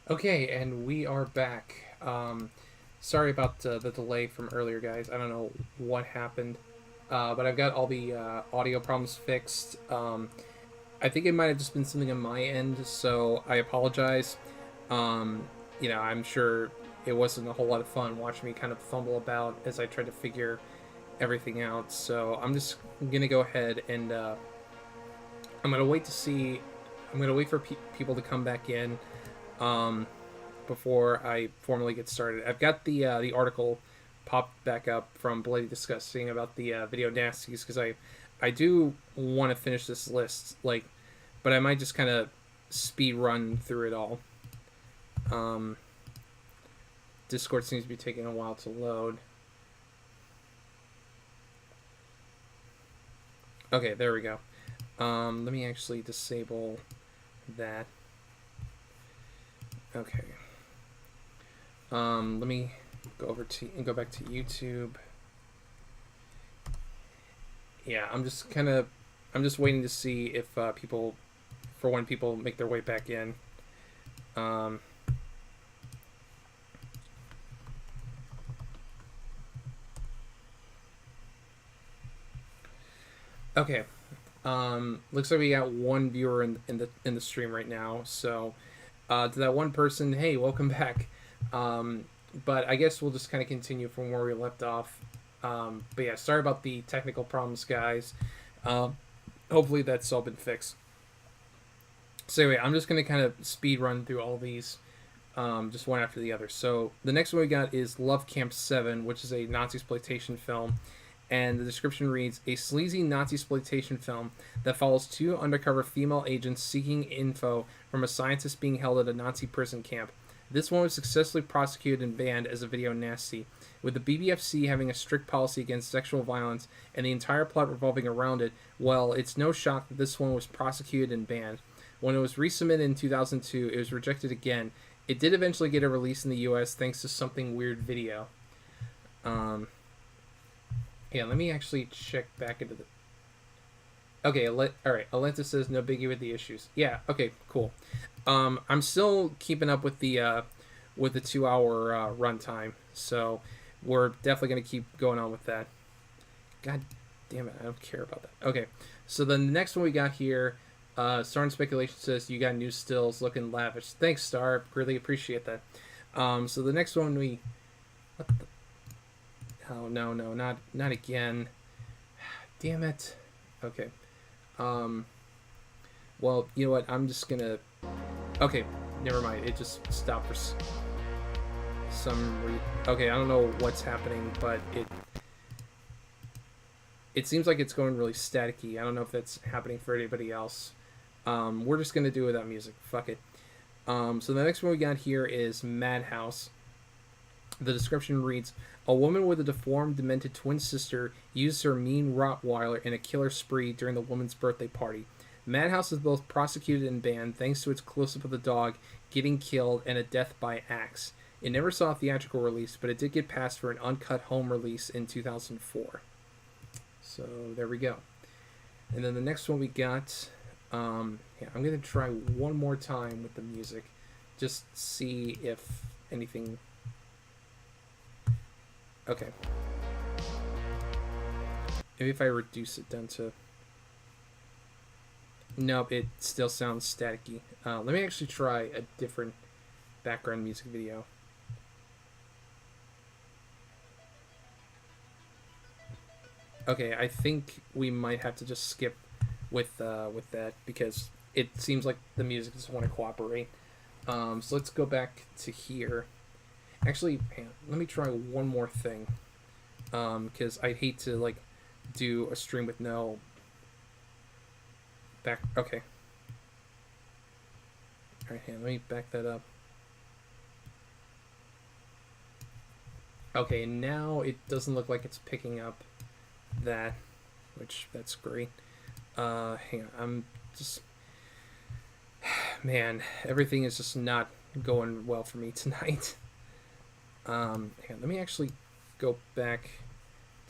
Okay, and we are back. Sorry about the delay from earlier, guys. I don't know what happened, but I've got all the audio problems fixed. I think it might have just been something on my end, so I apologize. Um, I'm sure it wasn't a whole lot of fun watching me kind of fumble about as I tried to figure everything out. So I'm just gonna go ahead and I'm gonna wait to see. I'm gonna wait for people to come back in. Um, Before I formally get started. I've got the article popped back up from Bloody Disgusting about the video nasties because I do want to finish this list, but I might just kind of speed run through it all. Um, Discord seems to be taking a while to load. Okay, there we go. Let me actually disable that. Okay. Let me go back to YouTube. Yeah, I'm just waiting to see if when people make their way back in. Um, okay. Looks like we got one viewer in the stream right now. So, to that one person, hey, welcome back. Um, but I guess we'll just kind of continue from where we left off. But yeah, sorry about the technical problems, guys. Um, Hopefully that's all been fixed. So anyway, I'm just gonna kind of speed run through all these, just one after the other. So the next one we got is Love Camp 7, which is a Nazi exploitation film, and the description reads: a sleazy Nazi exploitation film that follows two undercover female agents seeking info from a scientist being held at a Nazi prison camp. This one was successfully prosecuted and banned as a video nasty, with the BBFC having a strict policy against sexual violence and the entire plot revolving around it. Well, it's no shock that this one was prosecuted and banned. When it was resubmitted in 2002, it was rejected again. It did eventually get a release in the US thanks to Something Weird Video. Yeah, let me actually check back into the. Okay, all right. Alenta says no biggie with the issues. Yeah. Okay. Cool. I'm still keeping up with the 2 hour runtime, so we're definitely gonna keep going on with that. God damn it, I don't care about that. Okay, so then the next one we got here, Star and Speculation says you got new stills looking lavish. Thanks, Star. Really appreciate that. So the next one we. What the? Oh no, not again. Damn it. Okay. Well, you know what? I'm just gonna. Okay, never mind. It just stopped for some. Okay, I don't know what's happening, but it seems like it's going really staticky. I don't know if that's happening for anybody else. We're just gonna do it without music. Fuck it. So the next one we got here is Madhouse. The description reads: a woman with a deformed, demented twin sister used her mean Rottweiler in a killer spree during the woman's birthday party. Madhouse is both prosecuted and banned thanks to its close-up of the dog getting killed and a death by axe. It never saw a theatrical release, but it did get passed for an uncut home release in 2004. So there we go. And then the next one we got, I'm going to try one more time with the music, just see if anything. Okay. Maybe if I reduce it down to. Nope, it still sounds staticky. Let me actually try a different background music video. Okay, I think we might have to just skip with that because it seems like the music doesn't want to cooperate. So let's go back to here. Actually, let me try one more thing. Because I'd hate to do a stream with no back. Okay. All right, let me back that up. Okay, now it doesn't look like it's picking up that, which that's great. Hang on, I'm just. Man, everything is just not going well for me tonight. Hang on, let me actually go back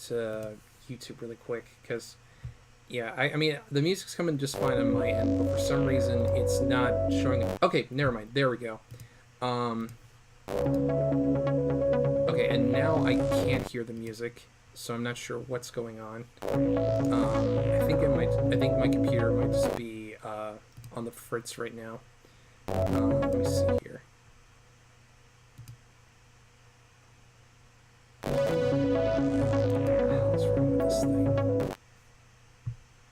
to YouTube really quick because, yeah, I mean the music's coming just fine on my end, but for some reason it's not showing up. Okay, never mind. There we go. Um, okay, and now I can't hear the music, so I'm not sure what's going on. I think my computer might just be on the fritz right now. Let me see here. What the hell is wrong with this thing?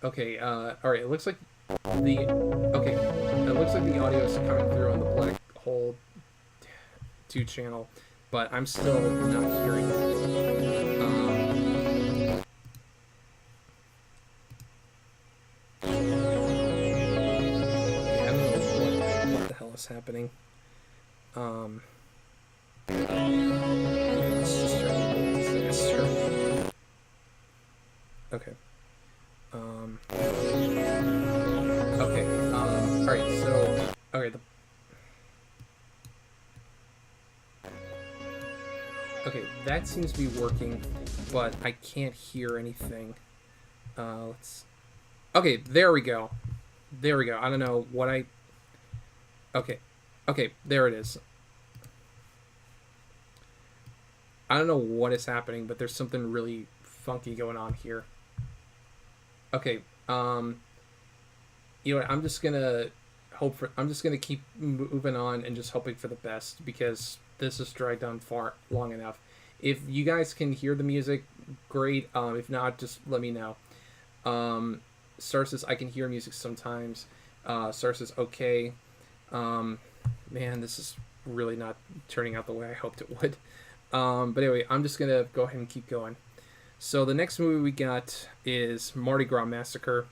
Okay, all right. It looks like the okay. It looks like the audio is coming through on the Black Hole 2 channel, but I'm still not hearing it. Yeah, I don't know what the hell is happening. Um, let's just try to do this faster. Okay. Okay. All right. So, okay. Okay, that seems to be working, but I can't hear anything. Let's. Okay, there we go. There we go. I don't know what I. Okay, okay, there it is. I don't know what is happening, but there's something really funky going on here. Okay, you know what? I'm just gonna hope for. I'm just gonna keep moving on and just hoping for the best because this has dragged on far long enough. If you guys can hear the music, great. If not, just let me know. Star says I can hear music sometimes. Star says okay. Um, Man, this is really not turning out the way I hoped it would. But anyway, I'm just gonna go ahead and keep going. So the next movie we got is Mardi Gras Massacre.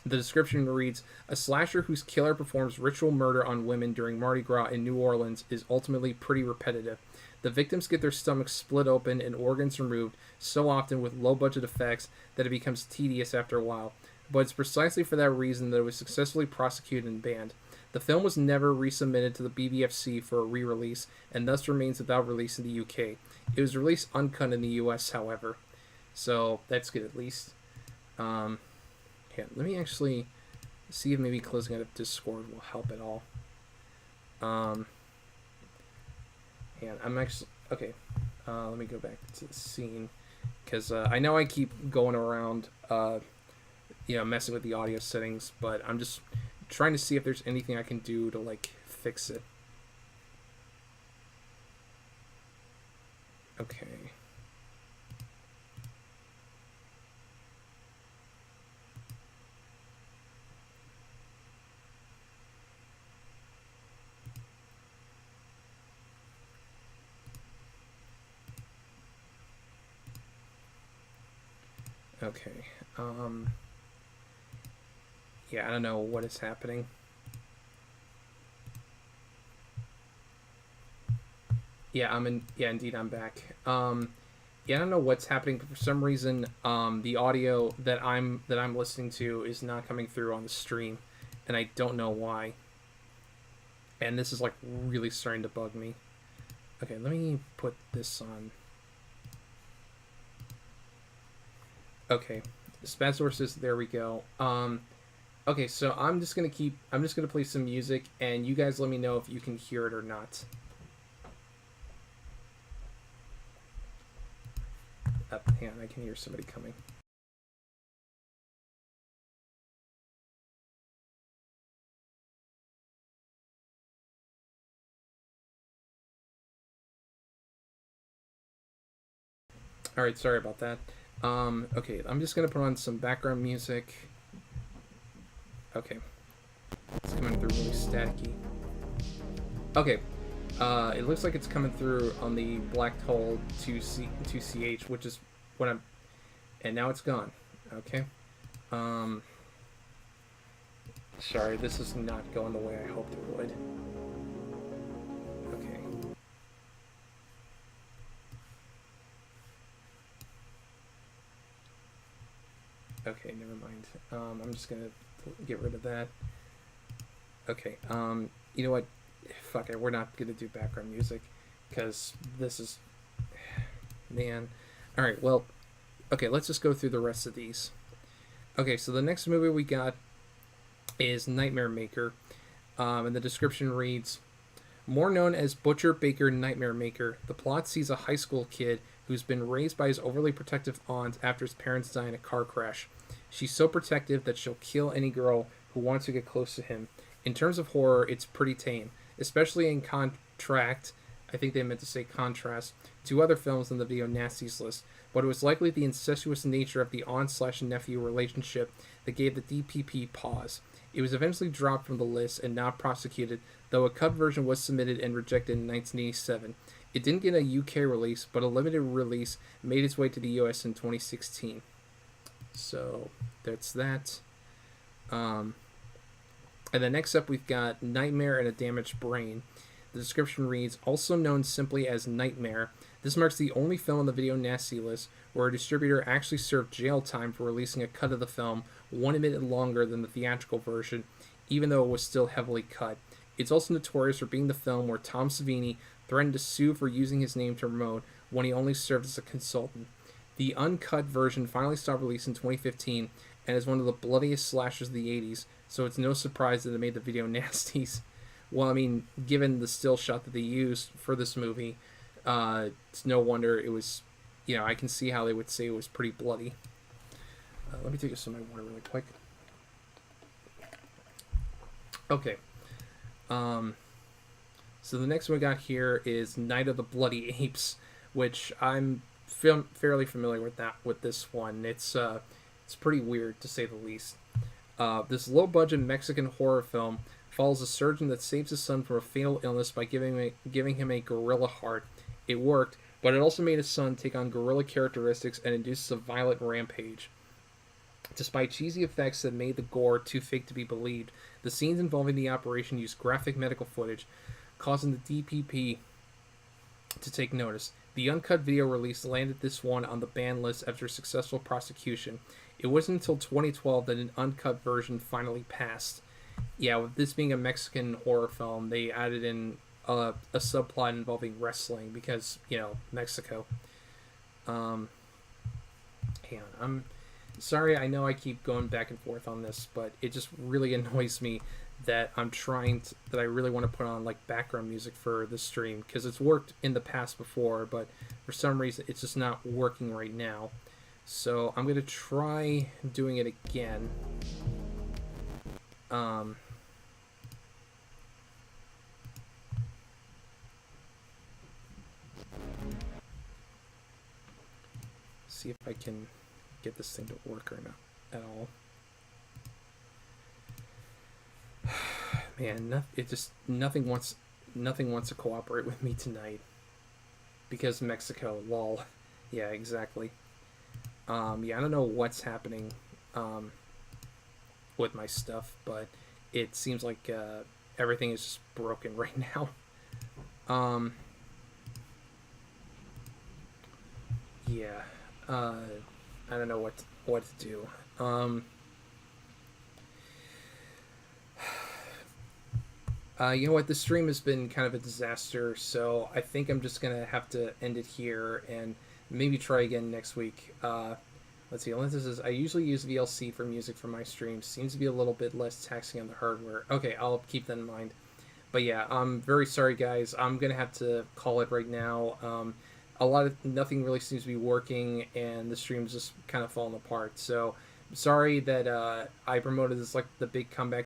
The description reads: a slasher whose killer performs ritual murder on women during Mardi Gras in New Orleans is ultimately pretty repetitive. The victims get their stomachs split open and organs removed, so often with low budget effects that it becomes tedious after a while. But it's precisely for that reason that it was successfully prosecuted and banned. The film was never resubmitted to the BBFC for a re release and thus remains without release in the UK. It was released uncut in the US, however. So that's good at least. Yeah, let me actually see if maybe closing out of Discord will help at all. And I'm actually okay. Let me go back to the scene because I know I keep going around, messing with the audio settings, but I'm just trying to see if there's anything I can do to like fix it. Okay. Okay. Yeah, I don't know what is happening. Yeah, indeed I'm back. Yeah, I don't know what's happening, but for some reason, the audio that I'm listening to is not coming through on the stream, and I don't know why. And this is like really starting to bug me. Okay, let me put this on. Okay, Spad sources. There we go. Okay, so I'm just gonna play some music, and you guys let me know if you can hear it or not. Hang on, I can hear somebody coming. All right, sorry about that. Okay, I'm just gonna put on some background music. Okay, it's coming through really staticky. Okay, it looks like it's coming through on the Black Hole 2CH, which is what I'm. And now it's gone. Okay. Sorry, this is not going the way I hoped it would. Okay. Okay, never mind. I'm just gonna get rid of that. Okay. You know what? Fuck it. We're not gonna do background music because this is, man. All right. Well, okay. Let's just go through the rest of these. Okay. So the next movie we got is Nightmare Maker, and the description reads: More known as Butcher Baker Nightmare Maker, the plot sees a high school kid who's been raised by his overly protective aunt after his parents die in a car crash. She's so protective that she'll kill any girl who wants to get close to him. In terms of horror, it's pretty tame, especially in contract, I think they meant to say contrast, to other films on the Video Nasties list, but it was likely the incestuous nature of the aunt/nephew relationship that gave the DPP pause. It was eventually dropped from the list and not prosecuted, though a cut version was submitted and rejected in 1987. It didn't get a UK release, but a limited release made its way to the US in 2016. So that's that. And then next up, we've got Nightmare and a Damaged Brain. The description reads, also known simply as Nightmare. This marks the only film on the Video Nasty list where a distributor actually served jail time for releasing a cut of the film 1 minute longer than the theatrical version, even though it was still heavily cut. It's also notorious for being the film where Tom Savini threatened to sue for using his name to promote when he only served as a consultant. The uncut version finally stopped release in 2015 and is one of the bloodiest slashers of the 80s, so it's no surprise that it made the Video Nasties. Well, I mean, given the still shot that they used for this movie, it's no wonder it was, I can see how they would say it was pretty bloody. Let me take some of my water really quick. Okay. So the next one we got here is Night of the Bloody Apes, which I'm fairly familiar with this one. It's pretty weird, to say the least. This low-budget Mexican horror film follows a surgeon that saves his son from a fatal illness by giving him a gorilla heart. It worked, but it also made his son take on gorilla characteristics and induces a violent rampage. Despite cheesy effects that made the gore too fake to be believed, the scenes involving the operation used graphic medical footage, causing the DPP to take notice. The uncut video release landed this one on the ban list after successful prosecution. It wasn't until 2012 that an uncut version finally passed. Yeah, with this being a Mexican horror film, they added in a subplot involving wrestling because, Mexico. Hang on, I'm sorry, I know I keep going back and forth on this, but it just really annoys me that that I really want to put on like background music for this stream because it's worked in the past before, but for some reason it's just not working right now. So I'm gonna try doing it again. See if I can get this thing to work or not at all. Man, nothing wants to cooperate with me tonight because Mexico. Lol. Yeah, exactly. I don't know what's happening with my stuff, but it seems like everything is just broken right now. Yeah. I don't know what to do. You know what? The stream has been kind of a disaster, so I think I'm just gonna have to end it here and maybe try again next week. Let's see. I usually use VLC for music for my streams. Seems to be a little bit less taxing on the hardware. Okay, I'll keep that in mind. But yeah, I'm very sorry, guys. I'm gonna have to call it right now. Nothing really seems to be working, and the stream's just kind of falling apart. So sorry that I promoted this like the big comeback